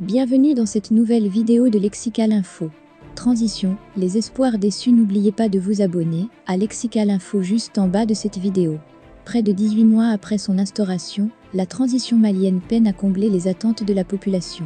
Bienvenue dans cette nouvelle vidéo de Lexical Info. Transition, les espoirs déçus, n'oubliez pas de vous abonner à Lexical Info juste en bas de cette vidéo. Près de 18 mois après son instauration, la transition malienne peine à combler les attentes de la population.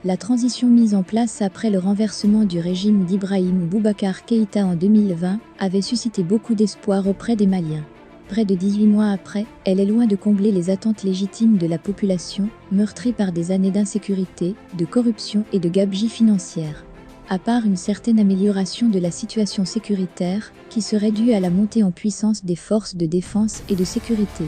La transition mise en place après le renversement du régime d'Ibrahim Boubacar Keïta en 2020 avait suscité beaucoup d'espoir auprès des Maliens. Près de 18 mois après, elle est loin de combler les attentes légitimes de la population, meurtrie par des années d'insécurité, de corruption et de gabegie financière. À part une certaine amélioration de la situation sécuritaire, qui serait due à la montée en puissance des forces de défense et de sécurité.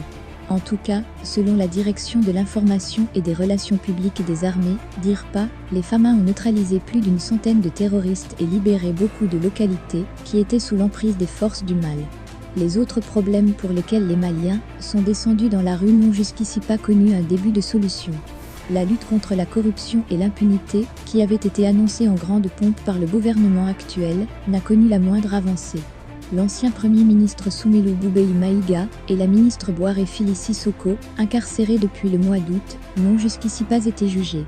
En tout cas, selon la direction de l'information et des relations publiques des armées, DIRPA, les FAMA ont neutralisé plus d'une centaine de terroristes et libéré beaucoup de localités qui étaient sous l'emprise des forces du mal. Les autres problèmes pour lesquels les Maliens sont descendus dans la rue n'ont jusqu'ici pas connu un début de solution. La lutte contre la corruption et l'impunité, qui avait été annoncée en grande pompe par le gouvernement actuel, n'a connu la moindre avancée. L'ancien Premier ministre Soumelou Boubèye Maïga et la ministre Boiré Fili Sissoko, incarcérés depuis le mois d'août, n'ont jusqu'ici pas été jugés.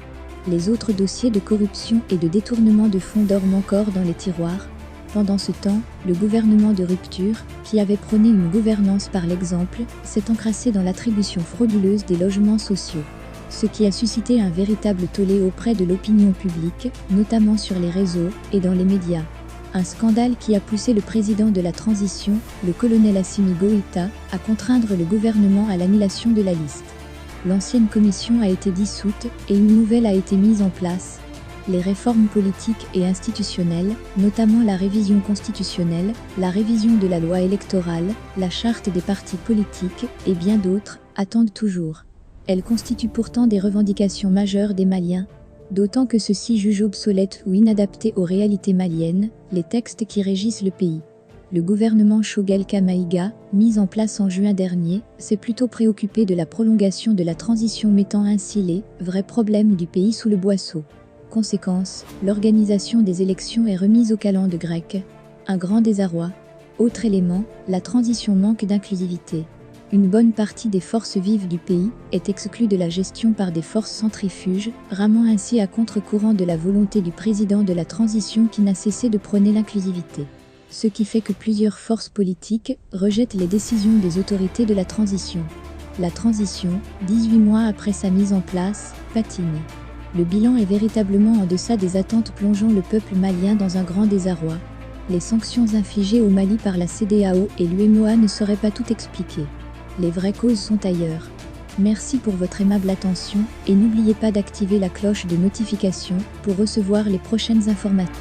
Les autres dossiers de corruption et de détournement de fonds dorment encore dans les tiroirs. Pendant ce temps, le gouvernement de rupture, qui avait prôné une gouvernance par l'exemple, s'est encrassé dans l'attribution frauduleuse des logements sociaux. Ce qui a suscité un véritable tollé auprès de l'opinion publique, notamment sur les réseaux et dans les médias. Un scandale qui a poussé le président de la transition, le colonel Assimi Goïta, à contraindre le gouvernement à l'annulation de la liste. L'ancienne commission a été dissoute et une nouvelle a été mise en place. Les réformes politiques et institutionnelles, notamment la révision constitutionnelle, la révision de la loi électorale, la charte des partis politiques et bien d'autres, attendent toujours. Elles constituent pourtant des revendications majeures des Maliens, d'autant que ceux-ci jugent obsolètes ou inadaptés aux réalités maliennes, les textes qui régissent le pays. Le gouvernement Choguel Maïga, mis en place en juin dernier, s'est plutôt préoccupé de la prolongation de la transition, mettant ainsi les vrais problèmes du pays sous le boisseau. Conséquence, l'organisation des élections est remise au calende grec. Un grand désarroi. Autre élément, la transition manque d'inclusivité. Une bonne partie des forces vives du pays est exclue de la gestion par des forces centrifuges, ramant ainsi à contre-courant de la volonté du président de la transition qui n'a cessé de prôner l'inclusivité. Ce qui fait que plusieurs forces politiques rejettent les décisions des autorités de la transition. La transition, 18 mois après sa mise en place, patine. Le bilan est véritablement en deçà des attentes, plongeant le peuple malien dans un grand désarroi. Les sanctions infligées au Mali par la CEDEAO et l'UEMOA ne sauraient pas tout expliquer. Les vraies causes sont ailleurs. Merci pour votre aimable attention et n'oubliez pas d'activer la cloche de notification pour recevoir les prochaines informations.